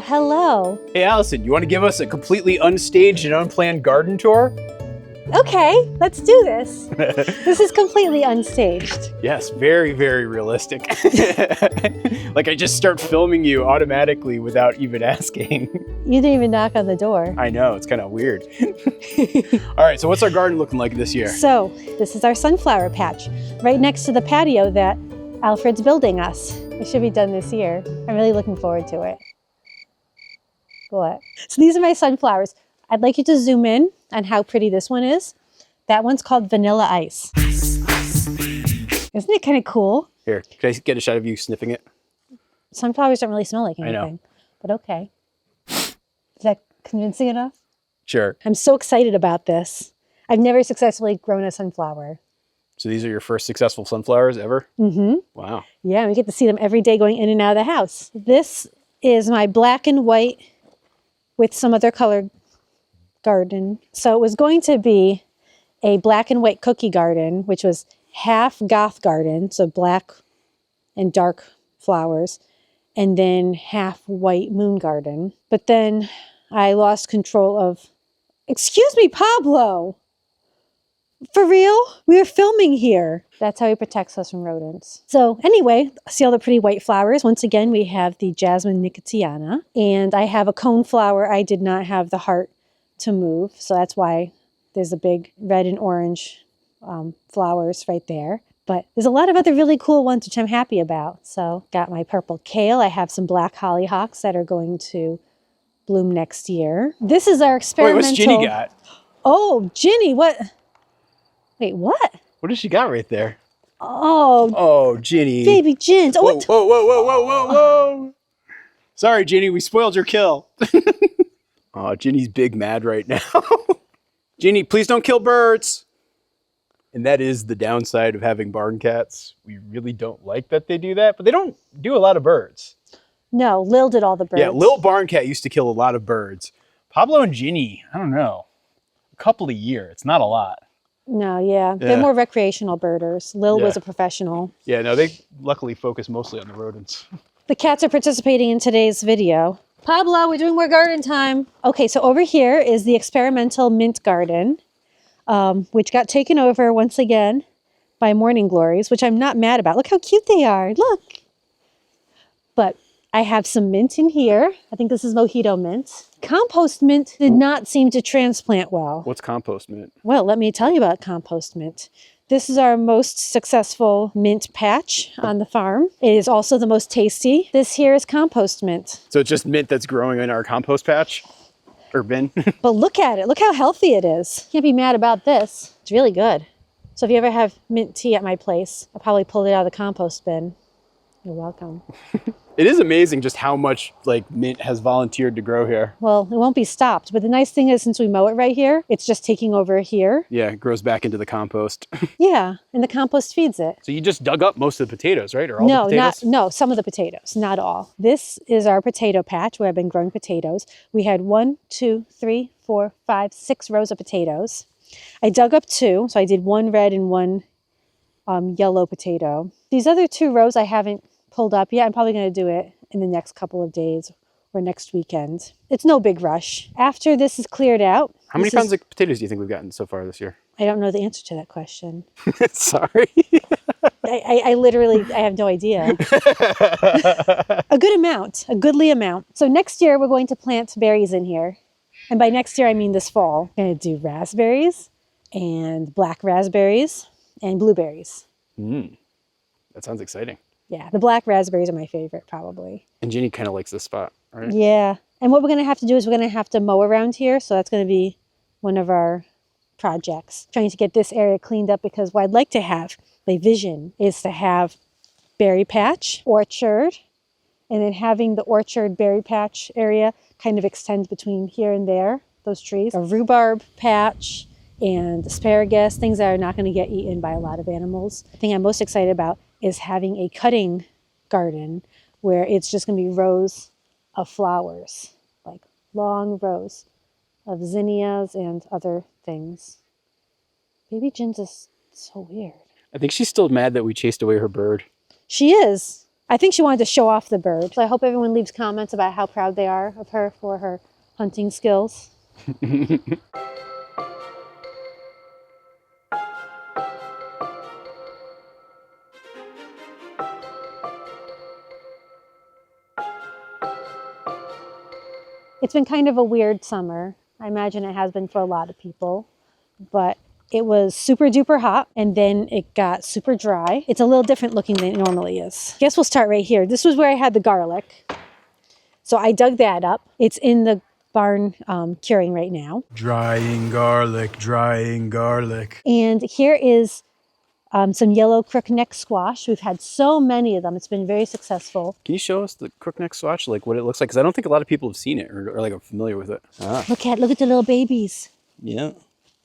Hello. Hey, Allison, you want to give us a completely unstaged and unplanned garden tour? Okay, let's do this. This is completely unstaged. Yes, very, very realistic. Like I just start filming you automatically without even asking. You didn't even knock on the door. I know, it's kind of weird. All right, so what's our garden looking like this year? So, this is our sunflower patch, right next to the patio that Alfred's building us. It should be done this year. I'm really looking forward to it. What? So these are my sunflowers. I'd like you to zoom in on how pretty this one is. That one's called Vanilla Ice. Isn't it kind of cool? Here, can I get a shot of you sniffing it? Sunflowers don't really smell like anything. I know. But okay. Is that convincing enough? Sure. I'm so excited about this. I've never successfully grown a sunflower. So these are your first successful sunflowers ever? Mm-hmm. Wow. Yeah, we get to see them every day going in and out of the house. This is my black and white with some other color garden. So it was going to be a black and white cookie garden, which was half Goth garden, so black and dark flowers, and then half white moon garden. But then I lost control of, excuse me, Pablo. For real? We are filming here. That's how he protects us from rodents. So anyway, see all the pretty white flowers. Once again, we have the Jasmine nicotiana, and I have a cone flower. I did not have the heart to move, so that's why there's a big red and orange flowers right there. But there's a lot of other really cool ones, which I'm happy about. So got my purple kale. I have some black hollyhocks that are going to bloom next year. This is our experimental... Wait, what's Ginny got? Oh, Ginny, what? Wait, what? What does she got right there? Oh, Ginny. baby Gins. Oh, Whoa, whoa, whoa, whoa, whoa, whoa, whoa. Sorry, Ginny, we spoiled your kill. Oh, Ginny's big mad right now. Ginny, please don't kill birds. And that is the downside of having barn cats. We really don't like that they do that, but they don't do a lot of birds. no, Lil did all the birds. Yeah, Lil Barn Cat used to kill a lot of birds. Pablo and Ginny, I don't know, a couple a year. It's not a lot. No, yeah. They're more recreational birders. Lil was Yeah. a professional. Yeah, no, they luckily focus mostly on the rodents. The cats are participating in today's video. Pablo, we're doing more garden time. Okay, so over here is the experimental mint garden, which got taken over once again by morning glories, which I'm not mad about. Look how cute they are. Look. But I have some mint in here. I think this is mojito mint. Compost mint did not seem to transplant well. What's compost mint? Well, let me tell you about compost mint. This is our most successful mint patch on the farm. It is also the most tasty. This here is compost mint. So it's just mint that's growing in our compost patch or bin? But look at it. Look how healthy it is. Can't be mad about this. It's really good. So if you ever have mint tea at my place, I'll probably pull it out of the compost bin. You're welcome. It is amazing just how much like mint has volunteered to grow here. Well, it won't be stopped. But the nice thing is, since we mow it right here, it's just taking over here. Yeah, it grows back into the compost. Yeah, and the compost feeds it. So you just dug up most of the potatoes, right? Or all the potatoes? No, some of the potatoes, not all. This is our potato patch where I've been growing potatoes. We had 1, 2, 3, 4, 5, 6 rows of potatoes. I dug up 2, so I did 1 red and 1 yellow potato. These other 2 rows I haven't pulled up yet. I'm probably going to do it in the next couple of days or next weekend. It's no big rush. After this is cleared out. How many pounds of potatoes do you think we've gotten so far this year? I don't know the answer to that question. Sorry. I literally, I have no idea. A good amount, a goodly amount. So next year we're going to plant berries in here. And by next year, I mean this fall. I'm going to do raspberries and black raspberries and blueberries. That sounds exciting. Yeah, the black raspberries are my favorite, probably. And Ginny kind of likes this spot, right? Yeah. And what we're going to have to do is we're going to have to mow around here. So that's going to be one of our projects. Trying to get this area cleaned up because what I'd like to have, my vision, is to have berry patch, orchard, and then having the orchard berry patch area kind of extend between here and there, those trees. A rhubarb patch and asparagus, things that are not going to get eaten by a lot of animals. The thing I'm most excited about is having a cutting garden where it's just going to be rows of flowers, like long rows of zinnias and other things. Baby Jin's is so weird. I think she's still mad that we chased away her bird. She is. I think she wanted to show off the bird. So I hope everyone leaves comments about how proud they are of her for her hunting skills. It's been kind of a weird summer. I imagine it has been for a lot of people, but it was super duper hot and then it got super dry. It's a little different looking than it normally is. Guess we'll start right here. This was where I had the garlic. So I dug that up. It's in the barn curing right now. Drying garlic, drying garlic. And here is some yellow crookneck squash. We've had so many of them. It's been very successful. Can you show us the crookneck squash, like what it looks like? Because I don't think a lot of people have seen it or like are familiar with it. Ah. Look at the little babies. Yeah.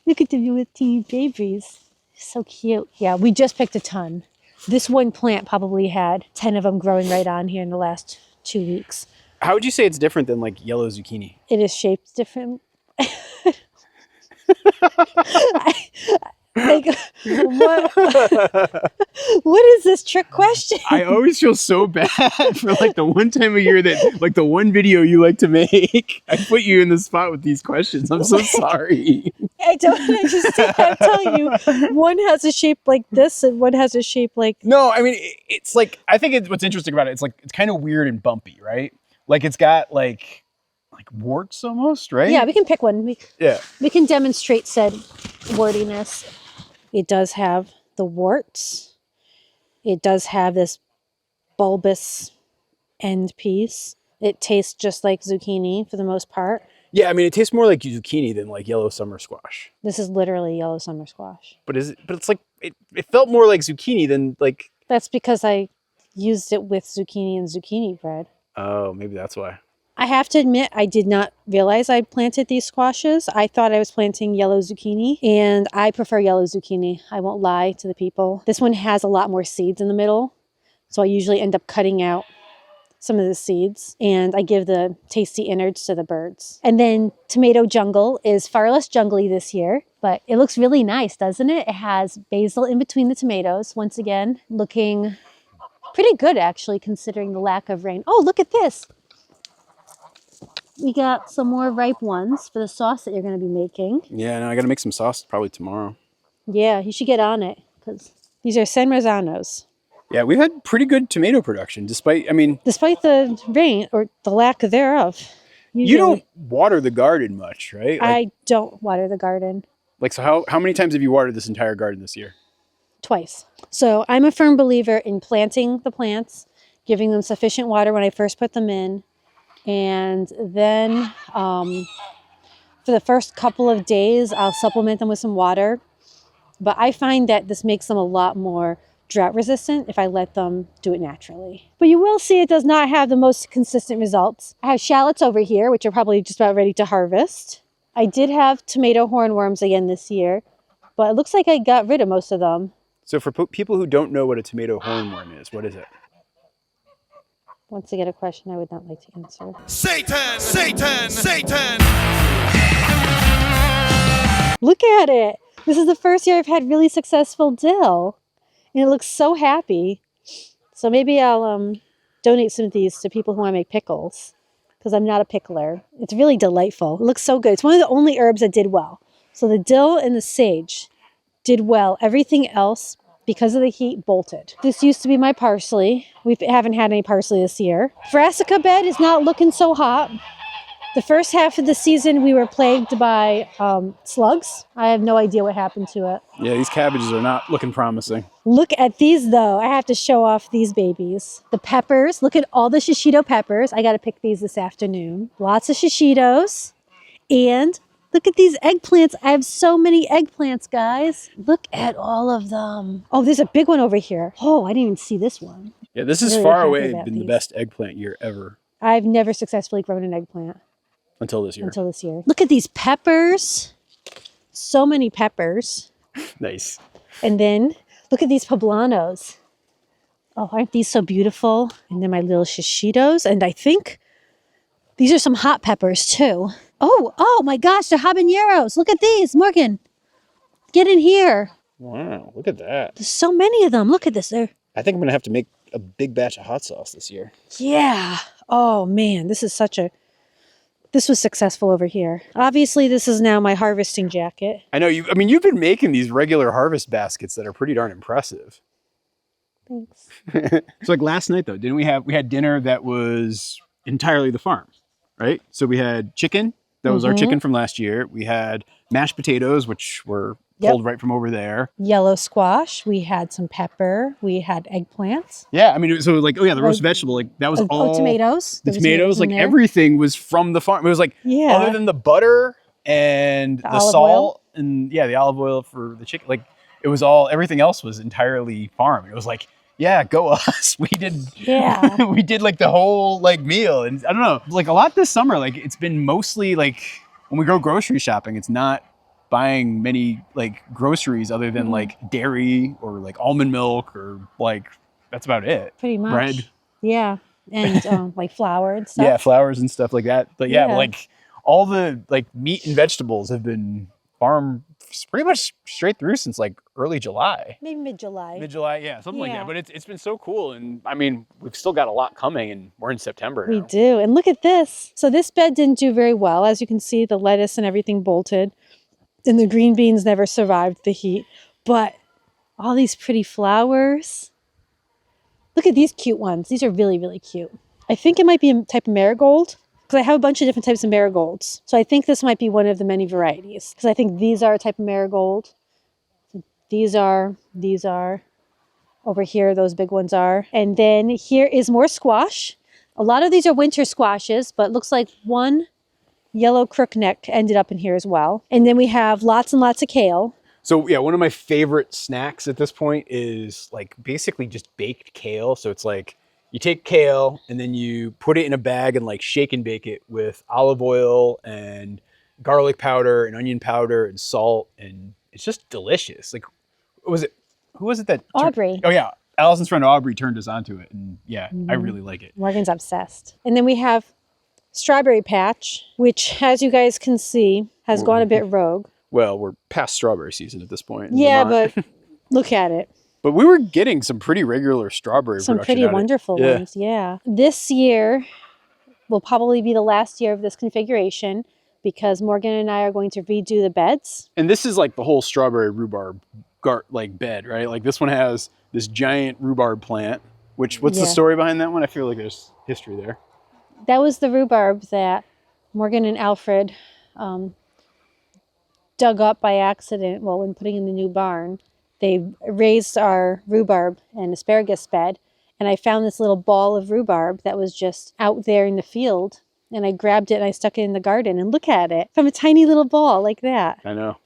Look at the little teeny babies. So cute. Yeah, we just picked a ton. This one plant probably had 10 of them growing right on here in the last 2 weeks. How would you say it's different than like yellow zucchini? It is shaped different. Like, what is this trick question? I always feel so bad for like the one time a year that like the one video you like to make. I put you in the spot with these questions. I'm so sorry. I don't understand. I'm telling you, one has a shape like this and one has a shape like... No, I mean, it's like, I think what's interesting about it, it's like, it's kind of weird and bumpy, right? Like it's got like warts almost, right? Yeah, we can pick one. Yeah. We can demonstrate said wordiness. It does have the warts. It does have this bulbous end piece. It tastes just like zucchini for the most part. Yeah, I mean, it tastes more like zucchini than like yellow summer squash. This is literally yellow summer squash. But it's like, it felt more like zucchini than like... That's because I used it with zucchini and zucchini bread. Oh, maybe that's why. I have to admit, I did not realize I planted these squashes. I thought I was planting yellow zucchini, and I prefer yellow zucchini. I won't lie to the people. This one has a lot more seeds in the middle, so I usually end up cutting out some of the seeds, and I give the tasty innards to the birds. And then Tomato Jungle is far less jungly this year, but it looks really nice, doesn't it? It has basil in between the tomatoes, once again, looking pretty good, actually, considering the lack of rain. Oh, look at this. We got some more ripe ones for the sauce that you're going to be making. Yeah, no, I got to make some sauce probably tomorrow. Yeah, you should get on it because these are San Marzanos. Yeah, we've had pretty good tomato production despite the rain or the lack thereof. Usually. You don't water the garden much, right? Like, I don't water the garden. Like, so how many times have you watered this entire garden this year? Twice. So I'm a firm believer in planting the plants, giving them sufficient water when I first put them in. And then for the first couple of days, I'll supplement them with some water. But I find that this makes them a lot more drought resistant if I let them do it naturally. But you will see it does not have the most consistent results. I have shallots over here, which are probably just about ready to harvest. I did have tomato hornworms again this year, but it looks like I got rid of most of them. So for people who don't know what a tomato hornworm is, what is it? Once again, a question I would not like to answer. Satan! Satan! Satan! Look at it. This is the first year I've had really successful dill. And it looks so happy. So maybe I'll donate some of these to people who want to make pickles. Because I'm not a pickler. It's really delightful. It looks so good. It's one of the only herbs that did well. So the dill and the sage did well. Everything else, because of the heat, bolted. This used to be my parsley. We haven't had any parsley this year. Brassica bed is not looking so hot. The first half of the season, we were plagued by slugs. I have no idea what happened to it. Yeah, these cabbages are not looking promising. Look at these, though. I have to show off these babies. The peppers. Look at all the shishito peppers. I got to pick these this afternoon. Lots of shishitos. And look at these eggplants. I have so many eggplants, guys. Look at all of them. Oh, there's a big one over here. Oh, I didn't even see this one. Yeah, this is Really far happy away about been the these. best eggplant year ever. I've never successfully grown an eggplant Until this year. until this year. Look at these peppers. So many peppers. Nice. And then look at these poblanos. Oh, aren't these so beautiful? And then my little shishitos. And I think these are some hot peppers too. Oh my gosh, they're habaneros. Look at these, Morgan. Get in here. Wow, look at that. There's so many of them. Look at this. I think I'm going to have to make a big batch of hot sauce this year. Yeah. Oh man, this was successful over here. Obviously, this is now my harvesting jacket. I know you. I mean, you've been making these regular harvest baskets that are pretty darn impressive. Thanks. So like last night though, we had dinner that was entirely the farm, right? So we had chicken. That was our chicken from last year. We had mashed potatoes, which were pulled right from over there. Yellow squash. We had some pepper. We had eggplants. Yeah, I mean, so like, oh yeah, the roast vegetable, like that was all tomatoes. The tomatoes, like everything was from the farm. It was like, other than the butter and the salt and the olive oil for the chicken, like it was everything else was entirely farm. It was like, yeah, go us. We did like the whole like meal. And I don't know, like a lot this summer, like it's been mostly like when we go grocery shopping, it's not buying many like groceries other than like dairy or like almond milk or like that's about it. Pretty much. Bread. Yeah. And like flour and stuff. Yeah, flours and stuff like that. But like all the like meat and vegetables have been farm pretty much straight through since like early July. Maybe mid-July. Mid-July, yeah, something like that. But it's been so cool. And I mean, we've still got a lot coming and we're in September now. We do. And look at this. So this bed didn't do very well. As you can see, the lettuce and everything bolted. And the green beans never survived the heat. But all these pretty flowers. Look at these cute ones. These are really, really cute. I think it might be a type of marigold. Because I have a bunch of different types of marigolds. So I think this might be one of the many varieties. Because I think these are a type of marigold. These are. Over here, those big ones are. And then here is more squash. A lot of these are winter squashes, but it looks like one yellow crookneck ended up in here as well. And then we have lots and lots of kale. So yeah, one of my favorite snacks at this point is like basically just baked kale. So it's like, you take kale and then you put it in a bag and like shake and bake it with olive oil and garlic powder and onion powder and salt. And it's just delicious. Like, who was it that? Aubrey. Oh yeah. Allison's friend Aubrey turned us onto it. And yeah, I really like it. Morgan's obsessed. And then we have strawberry patch, which as you guys can see, has gone a bit rogue. Well, we're past strawberry season at this point. Yeah, but look at it. But we were getting some pretty regular strawberry production. Some pretty wonderful ones, yeah. This year will probably be the last year of this configuration because Morgan and I are going to redo the beds. And this is like the whole strawberry rhubarb like bed, right? Like this one has this giant rhubarb plant, which what's the story behind that one? I feel like there's history there. That was the rhubarb that Morgan and Alfred dug up by accident, well, when putting in the new barn. They raised our rhubarb and asparagus bed, and I found this little ball of rhubarb that was just out there in the field, and I grabbed it and I stuck it in the garden, and look at it, from a tiny little ball like that. I know.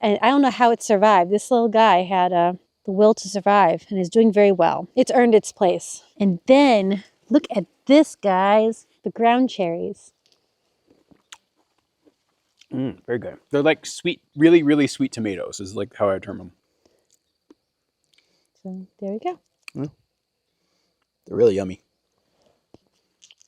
And I don't know how it survived. This little guy had the will to survive and is doing very well. It's earned its place. And then, look at this, guys, the ground cherries. Very good. They're like sweet, really, really sweet tomatoes is like how I term them. So there we go. They're really yummy.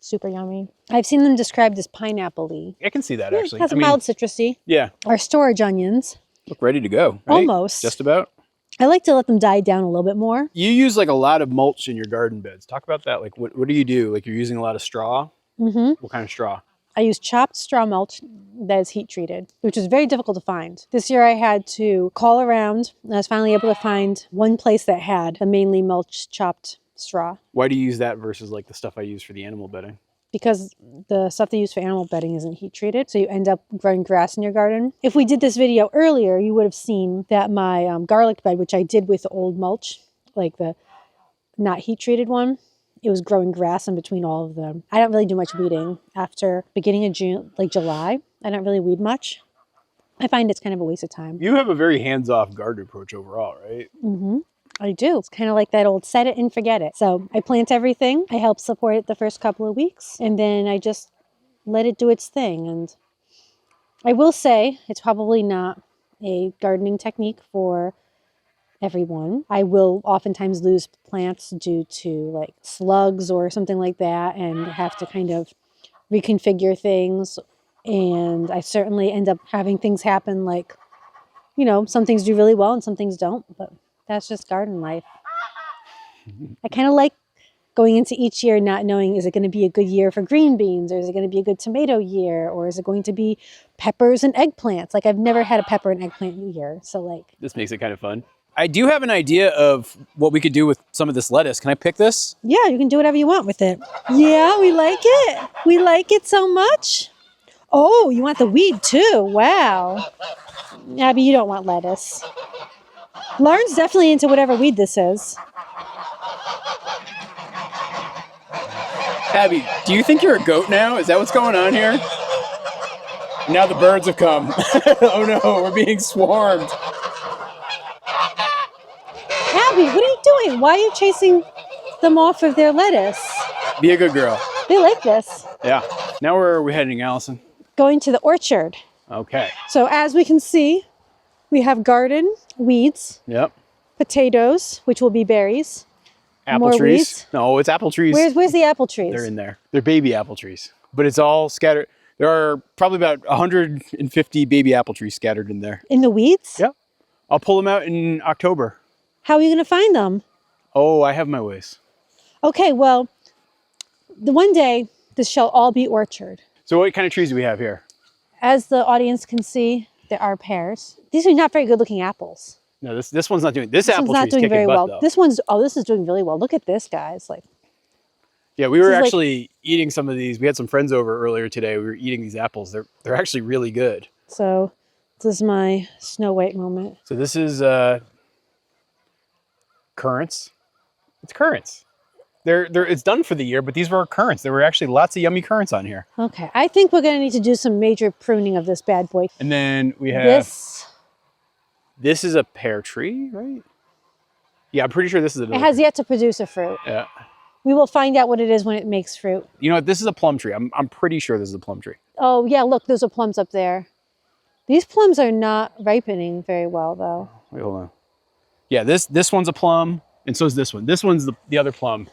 Super yummy. I've seen them described as pineapple-y. I can see that actually. It has a mild citrusy. Yeah. Our storage onions. Look ready to go. Right? Almost. Just about. I like to let them die down a little bit more. You use like a lot of mulch in your garden beds. Talk about that. Like what do you do? Like you're using a lot of straw? What kind of straw? I use chopped straw mulch that is heat treated, which is very difficult to find. This year I had to call around and I was finally able to find one place that had a mainly mulch chopped straw. Why do you use that versus like the stuff I use for the animal bedding? Because the stuff they use for animal bedding isn't heat treated, so you end up growing grass in your garden. If we did this video earlier, you would have seen that my garlic bed, which I did with the old mulch, like the not heat treated one, it was growing grass in between all of them. I don't really do much weeding after beginning of June, like July. I don't really weed much. I find it's kind of a waste of time. You have a very hands-off garden approach overall, right? I do. It's kind of like that old set it and forget it. So I plant everything. I help support it the first couple of weeks, and then I just let it do its thing. And I will say it's probably not a gardening technique for everyone. I will oftentimes lose plants due to like slugs or something like that and have to kind of reconfigure things. And I certainly end up having things happen like, you know, some things do really well and some things don't, but that's just garden life. I kind of like going into each year not knowing, is it going to be a good year for green beans, or is it going to be a good tomato year, or is it going to be peppers and eggplants? Like, I've never had a pepper and eggplant year, so like. This makes it kind of fun. I do have an idea of what we could do with some of this lettuce. Can I pick this? Yeah, you can do whatever you want with it. Yeah, we like it. We like it so much. Oh, you want the weed too. Wow. Abby, you don't want lettuce. Lauren's definitely into whatever weed this is. Abby, do you think you're a goat now? Is that what's going on here? Now the birds have come. Oh no, we're being swarmed. Abby, what are you doing? Why are you chasing them off of their lettuce? Be a good girl. They like this. Yeah. Now where are we heading, Allison? Going to the orchard. Okay. So as we can see, we have garden weeds, Yep. potatoes, which will be berries. Apple More trees. weeds? No, it's apple trees. Where's the apple trees? They're in there. They're baby apple trees. But it's all scattered. There are probably about 150 baby apple trees scattered in there. In the weeds? Yep. I'll pull them out in October. How are you going to find them? Oh, I have my ways. Okay, well, the one day this shall all be orchard. So what kind of trees do we have here? As the audience can see, there are pears. These are not very good looking apples. No, this one's not doing. This This apple one's not tree's doing kicking very butt, well. though. This is doing really well. Look at this, guys. Like, Yeah, we were This is like- actually eating some of these. We had some friends over earlier today. We were eating these apples. They're actually really good. so this is my Snow White moment. So this is currants. It's currants. It's done for the year, but these were currants. There were actually lots of yummy currants on here. Okay, I think we're going to need to do some major pruning of this bad boy. And then we have This, is a pear tree, right? Yeah, I'm pretty sure this is it has yet to produce a fruit. Yeah. We will find out what it is when it makes fruit. You know what? This is a plum tree. I'm pretty sure this is a plum tree. Oh, yeah, look, those are plums up there. These plums are not ripening very well, though. Wait, hold on. Yeah, this one's a plum, and so is this one. This one's the other plum.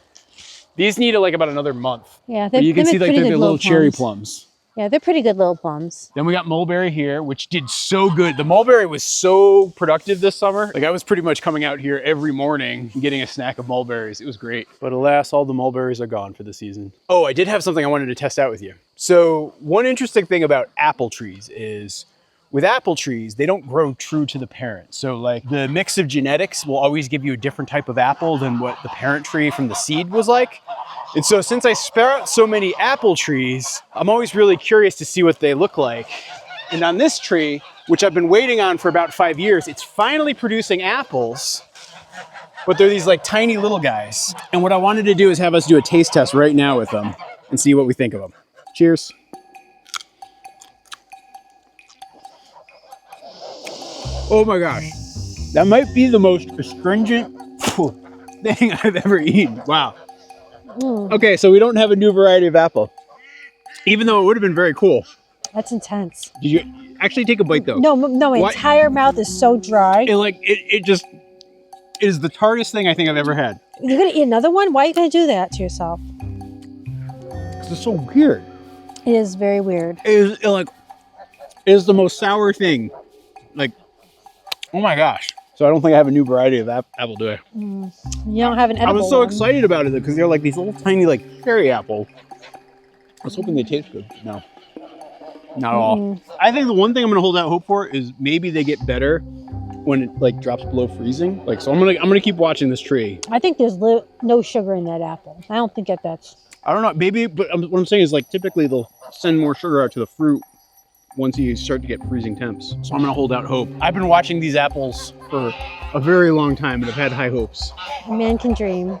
These need like about another month. Yeah, But you can see like pretty they're good little cherry plums. plums. Yeah, they're pretty good little plums. Then we got mulberry here, which did so good. The mulberry was so productive this summer. Like I was pretty much coming out here every morning and getting a snack of mulberries. It was great. But alas, all the mulberries are gone for the season. Oh, I did have something I wanted to test out with you. So one interesting thing about apple trees is with apple trees, they don't grow true to the parent. So like the mix of genetics will always give you a different type of apple than what the parent tree from the seed was like. And so since I sprout so many apple trees, I'm always really curious to see what they look like. And on this tree, which I've been waiting on for about 5 years, it's finally producing apples, but they're these like tiny little guys. And what I wanted to do is have us do a taste test right now with them and see what we think of them. Cheers. Oh my gosh. That might be the most astringent thing I've ever eaten. Wow. Okay, so we don't have a new variety of apple, even though it would have been very cool. That's intense. Did you actually take a bite though? No, my What? entire mouth is so dry. It just is the tartest thing I think I've ever had. You're going to eat another one? Why are you going to do that to yourself? Because it's so weird. It is very weird. It is the most sour thing. Like, oh my gosh. So I don't think I have a new variety of apple, do I? You don't have an edible I was so one. excited about it because they're like these little tiny like cherry apple. I was hoping they taste good. No, not at all. I think the one thing I'm gonna hold out hope for is maybe they get better when it like drops below freezing. Like, so I'm gonna keep watching this tree. I think there's no sugar in that apple. I don't think that's... I don't know, maybe, but what I'm saying is like typically they'll send more sugar out to the fruit once you start to get freezing temps. So I'm gonna hold out hope. I've been watching these apples for a very long time and have had high hopes. A man can dream.